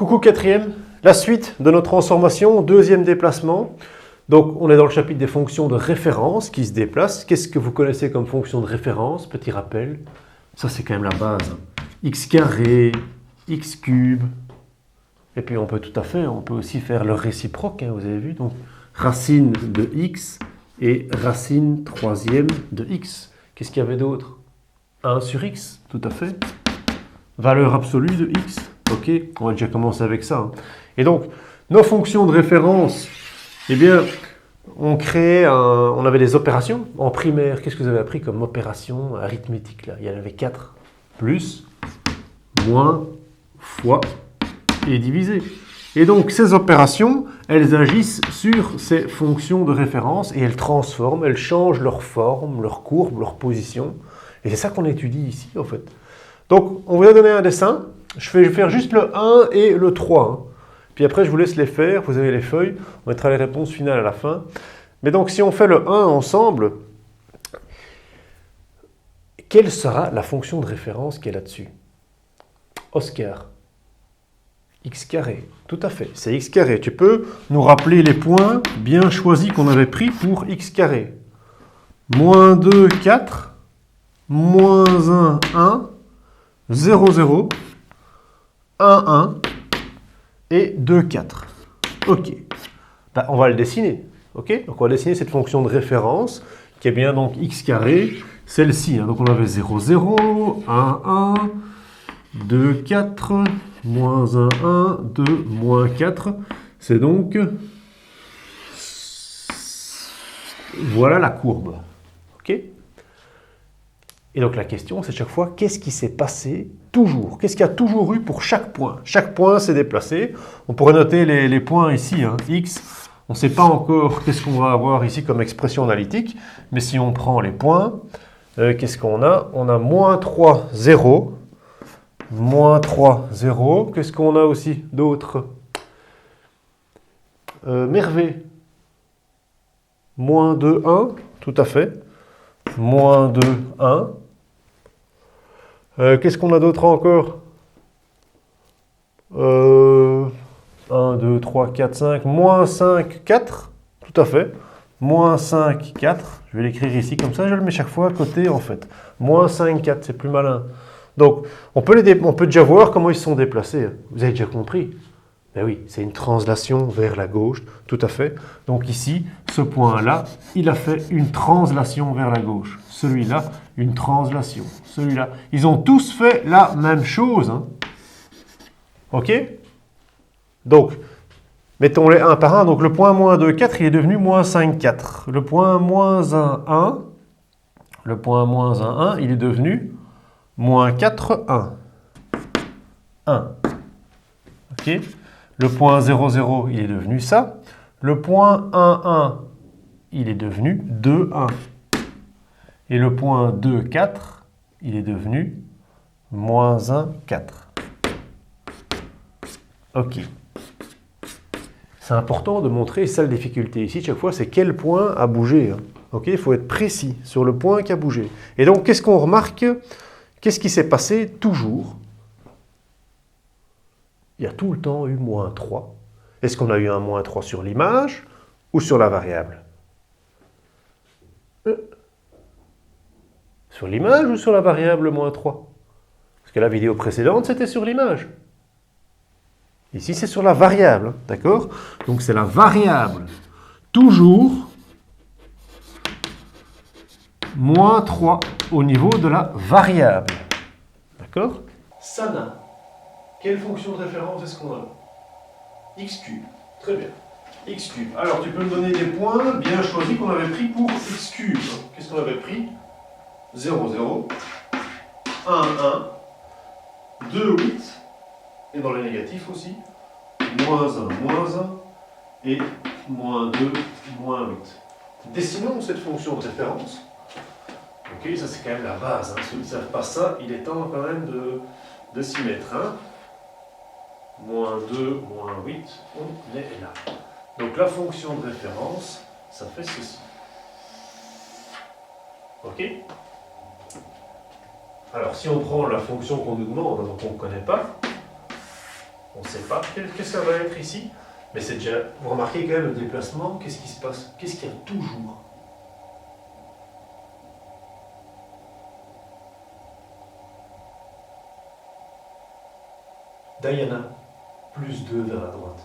Coucou quatrième, la suite de notre transformation, deuxième déplacement. Donc on est dans le chapitre des fonctions de référence qui se déplacent. Qu'est-ce que vous connaissez comme fonction de référence? Petit rappel, ça c'est quand même la base. X carré, x cube, et puis on peut aussi faire le réciproque, vous avez vu. Donc racine de x et racine troisième de x. Qu'est-ce qu'il y avait d'autre? 1 sur x, tout à fait. Valeur absolue de x. Ok, on va déjà commencer avec ça. Et donc, nos fonctions de référence, eh bien, on avait des opérations. En primaire, qu'est-ce que vous avez appris comme opération arithmétique là? Il y en avait 4. Plus, moins, fois et divisé. Et donc, ces opérations, elles agissent sur ces fonctions de référence et elles transforment, elles changent leur forme, leur courbe, leur position. Et c'est ça qu'on étudie ici, en fait. Donc, on vous a donné un dessin. Je vais faire juste le 1 et le 3. Puis après, je vous laisse les faire. Vous avez les feuilles. On mettra les réponses finales à la fin. Mais donc, si on fait le 1 ensemble, quelle sera la fonction de référence qui est là-dessus? Oscar. X carré. Tout à fait. C'est x carré. Tu peux nous rappeler les points bien choisis qu'on avait pris pour x carré. Moins 2, 4. Moins 1, 1. 0, 0. 1, 1 et 2, 4. Ok. Ben, on va le dessiner. Ok. Donc on va dessiner cette fonction de référence qui est bien donc x carré, celle-ci. Donc on avait 0, 0, 1, 1, 2, 4, moins 1, 1, 2, moins 4. C'est donc... Voilà la courbe. Ok. Et donc la question, c'est chaque fois, qu'est-ce qui s'est passé toujours? Qu'est-ce qu'il y a toujours eu pour chaque point? Chaque point s'est déplacé. On pourrait noter les points ici, x. On ne sait pas encore qu'est-ce qu'on va avoir ici comme expression analytique. Mais si on prend les points, qu'est-ce qu'on a? On a moins 3, 0. Moins 3, 0. Qu'est-ce qu'on a aussi d'autre? Merveille. Moins 2, 1. Tout à fait. Moins 2, 1. Qu'est-ce qu'on a d'autre encore? 1, 2, 3, 4, 5. Moins 5, 4. Tout à fait. Moins 5, 4. Je vais l'écrire ici comme ça. Je le mets chaque fois à côté en fait. Moins 5, 4. C'est plus malin. Donc, on peut déjà voir comment ils se sont déplacés. Vous avez déjà compris? Ben oui, c'est une translation vers la gauche. Tout à fait. Donc ici, ce point-là, il a fait une translation vers la gauche. Celui-là, une translation. Celui-là. Ils ont tous fait la même chose. OK? Donc, mettons-les un par un. Donc, le point moins 2, 4, il est devenu moins 5, 4. Le point moins 1, 1. Le point moins 1, 1, il est devenu moins 4, 1. 1. OK? Le point 0, 0, il est devenu ça. Le point 1, 1, il est devenu 2, 1. Et le point 2, 4, il est devenu moins 1, 4. Ok. C'est important de montrer, ça la difficulté ici, chaque fois, c'est quel point a bougé. Ok, il faut être précis sur le point qui a bougé. Et donc, qu'est-ce qu'on remarque? Qu'est-ce qui s'est passé toujours? Il y a tout le temps eu moins 3. Est-ce qu'on a eu un moins 3 sur l'image ou sur la variable? Sur l'image ou sur la variable moins 3? Parce que la vidéo précédente, c'était sur l'image. Ici, c'est sur la variable, d'accord? Donc, c'est la variable. Toujours moins 3 au niveau de la variable. D'accord? Sana. Quelle fonction de référence est-ce qu'on a? X cube. Très bien. X cube. Alors, tu peux me donner des points bien choisis qu'on avait pris pour x cube. Qu'est-ce qu'on avait pris? 0, 0. 1, 1. 2, 8. Et dans les négatifs aussi. Moins 1, moins 1. Et moins 2, moins 8. Dessinons cette fonction de référence. Ok, ça c'est quand même la base. Ceux qui ne savent pas ça, il est temps quand même de s'y mettre. Moins 2, moins 8, on est là. Donc la fonction de référence, ça fait ceci. Ok? Alors si on prend la fonction qu'on nous demande, donc on ne connaît pas, On ne sait pas. Qu'est-ce que ça va être ici? Mais c'est déjà... Vous remarquez quand même le déplacement. Qu'est-ce qui se passe? Qu'est-ce qu'il y a toujours? Diana, plus 2 vers la droite.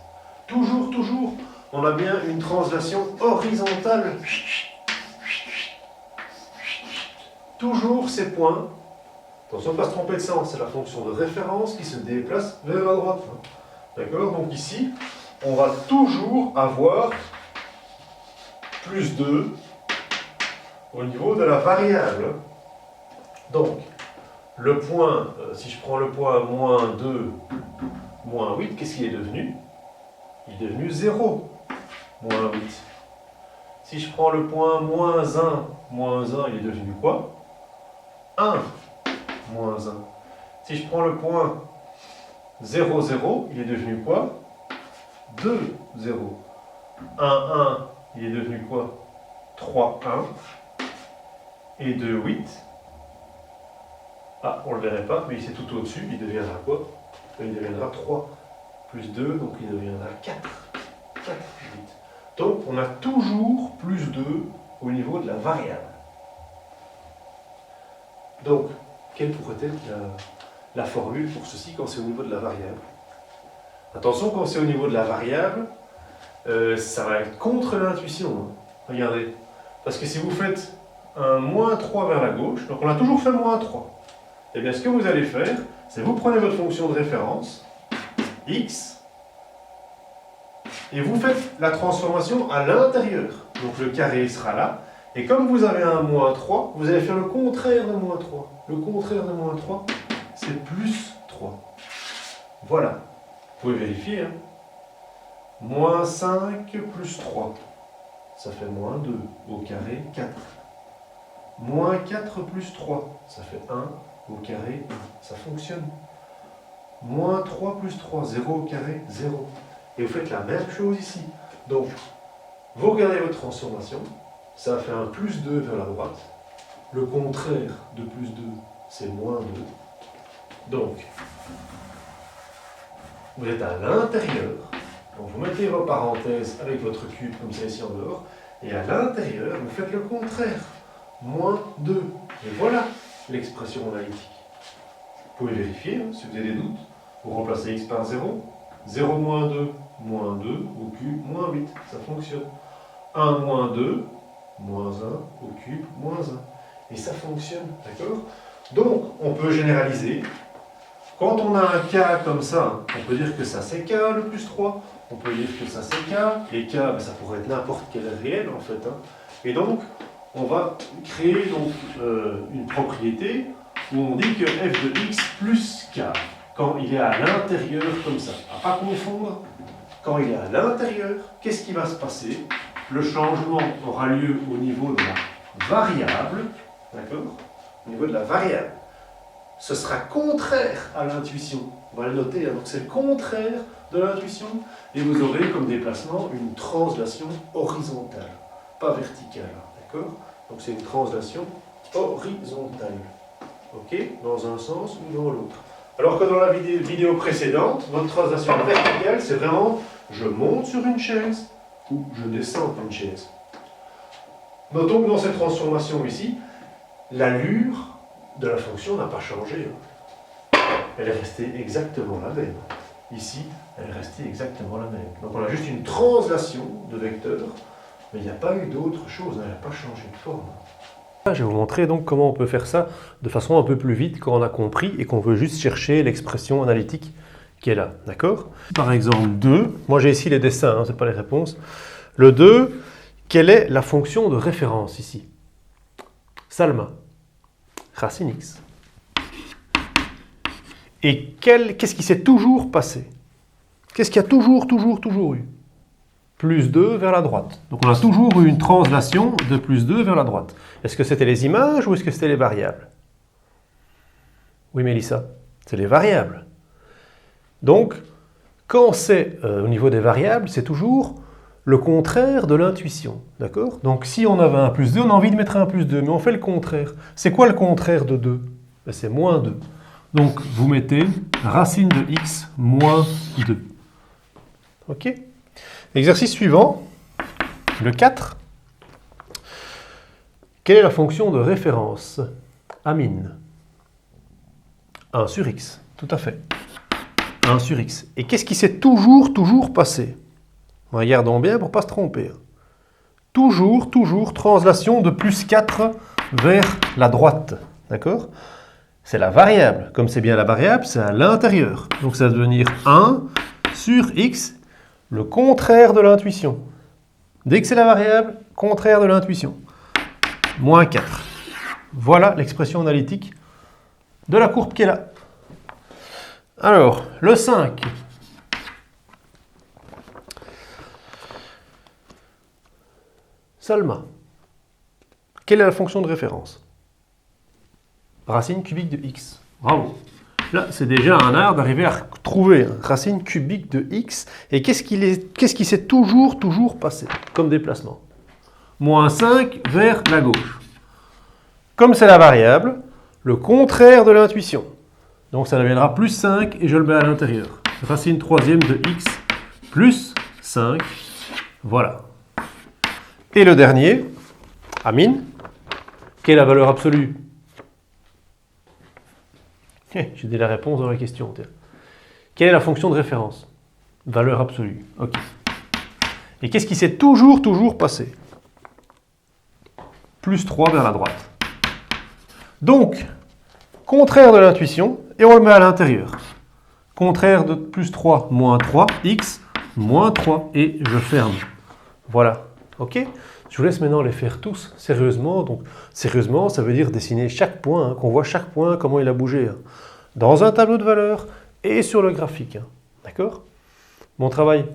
Toujours, toujours, on a bien une translation horizontale. Toujours ces points. Attention, ne pas se tromper de sens, c'est la fonction de référence qui se déplace vers la droite. D'accord? Donc ici, on va toujours avoir plus 2 au niveau de la variable. Donc, le point, si je prends le point moins 2, moins 8, qu'est-ce qu'il est devenu? Il est devenu 0, moins 8. Si je prends le point moins 1, il est devenu quoi? 1, moins 1. Si je prends le point 0, 0, il est devenu quoi? 2, 0. 1, 1, il est devenu quoi? 3, 1. Et 2, 8. Ah, on ne le verrait pas, mais c'est tout au-dessus, il deviendra quoi? Il deviendra 3 plus 2, donc il deviendra 4. 4, 8. Donc, on a toujours plus 2 au niveau de la variable. Donc, quelle pourrait être la formule pour ceci quand c'est au niveau de la variable? Attention, quand c'est au niveau de la variable, ça va être contre l'intuition. Hein. Regardez. Parce que si vous faites un moins 3 vers la gauche, donc on a toujours fait moins 3. Eh bien, ce que vous allez faire, c'est vous prenez votre fonction de référence, x, et vous faites la transformation à l'intérieur. Donc le carré sera là. Et comme vous avez un moins 3, vous allez faire le contraire de moins 3. Le contraire de moins 3, c'est plus 3. Voilà. Vous pouvez vérifier. Hein. Moins 5 plus 3, ça fait moins 2 au carré 4. Moins 4 plus 3, ça fait 1 au carré 1. Ça fonctionne. Moins 3 plus 3, 0 au carré 0. Et vous faites la même chose ici. Donc, vous regardez votre transformation, ça fait un plus 2 vers la droite. Le contraire de plus 2, c'est moins 2. Donc, vous êtes à l'intérieur. Donc, vous mettez vos parenthèses avec votre cube, comme ça ici en dehors. Et à l'intérieur, vous faites le contraire. Moins 2. Et voilà l'expression analytique. Vous pouvez vérifier, hein, si vous avez des doutes. Vous remplacez x par 0. 0 moins 2, moins 2 au cube, moins 8. Ça fonctionne. 1 moins 2, moins 1 au cube, moins 1. Et ça fonctionne, d'accord? Donc, on peut généraliser. Quand on a un k comme ça, on peut dire que ça c'est k le plus 3. On peut dire que ça c'est k. Et k, ben, ça pourrait être n'importe quel réel en fait. Hein. Et donc, on va créer donc, une propriété où on dit que f de x plus k, quand il est à l'intérieur comme ça. À ne pas confondre, quand il est à l'intérieur, qu'est-ce qui va se passer? Le changement aura lieu au niveau de la variable, d'accord? Au niveau de la variable. Ce sera contraire à l'intuition. On va le noter, hein. Donc c'est le contraire de l'intuition. Et vous aurez comme déplacement une translation horizontale, pas verticale, d'accord? Donc c'est une translation horizontale, ok? Dans un sens ou dans l'autre. Alors que dans la vidéo précédente, votre translation verticale, c'est vraiment je monte sur une chaise ou je descends une chaise. Notons que dans cette transformation ici, l'allure de la fonction n'a pas changé. Elle est restée exactement la même. Ici, elle est restée exactement la même. Donc on a juste une translation de vecteur, mais il n'y a pas eu d'autre chose, elle n'a pas changé de forme. Je vais vous montrer donc comment on peut faire ça de façon un peu plus vite quand on a compris et qu'on veut juste chercher l'expression analytique qui est là, d'accord? Par exemple 2, moi j'ai ici les dessins, hein, ce n'est pas les réponses. Le 2, quelle est la fonction de référence ici? Salma, racine x. Et qu'est-ce qui s'est toujours passé? Qu'est-ce qu'il y a toujours eu? Plus 2 vers la droite. Donc on a toujours eu une translation de plus 2 vers la droite. Est-ce que c'était les images ou est-ce que c'était les variables? Oui, Mélissa, c'est les variables. Donc, quand c'est au niveau des variables, c'est toujours le contraire de l'intuition. D'accord? Donc si on avait un plus 2, on a envie de mettre un plus 2, mais on fait le contraire. C'est quoi le contraire de 2? C'est moins 2. Donc, vous mettez racine de x moins 2. OK? Exercice suivant, le 4. Quelle est la fonction de référence? Amine. 1 sur x, tout à fait. 1 sur x. Et qu'est-ce qui s'est toujours passé? Regardons bien pour ne pas se tromper. Toujours, translation de plus 4 vers la droite. D'accord? C'est la variable. Comme c'est bien la variable, c'est à l'intérieur. Donc ça va devenir 1 sur x, le contraire de l'intuition. Dès que c'est la variable, contraire de l'intuition. Moins 4. Voilà l'expression analytique de la courbe qui est là. Alors, le 5. Salma. Quelle est la fonction de référence? Racine cubique de x. Bravo. Là, c'est déjà un art d'arriver à trouver racine cubique de x. Et qu'est-ce qui s'est toujours passé comme déplacement? Moins 5 vers la gauche. Comme c'est la variable, le contraire de l'intuition. Donc ça deviendra plus 5 et je le mets à l'intérieur. Racine troisième de x plus 5. Voilà. Et le dernier, Amine. Quelle est la valeur absolue? J'ai dit la réponse dans la question. Quelle est la fonction de référence? Valeur absolue. OK. Et qu'est-ce qui s'est toujours passé? Plus 3 vers la droite. Donc, contraire de l'intuition, et on le met à l'intérieur. Contraire de plus 3, moins 3, x, moins 3, et je ferme. Voilà. OK? Je vous laisse maintenant les faire tous sérieusement. Donc, sérieusement, ça veut dire dessiner chaque point, qu'on voit chaque point, comment il a bougé. Dans un tableau de valeurs et sur le graphique. D'accord? Bon travail.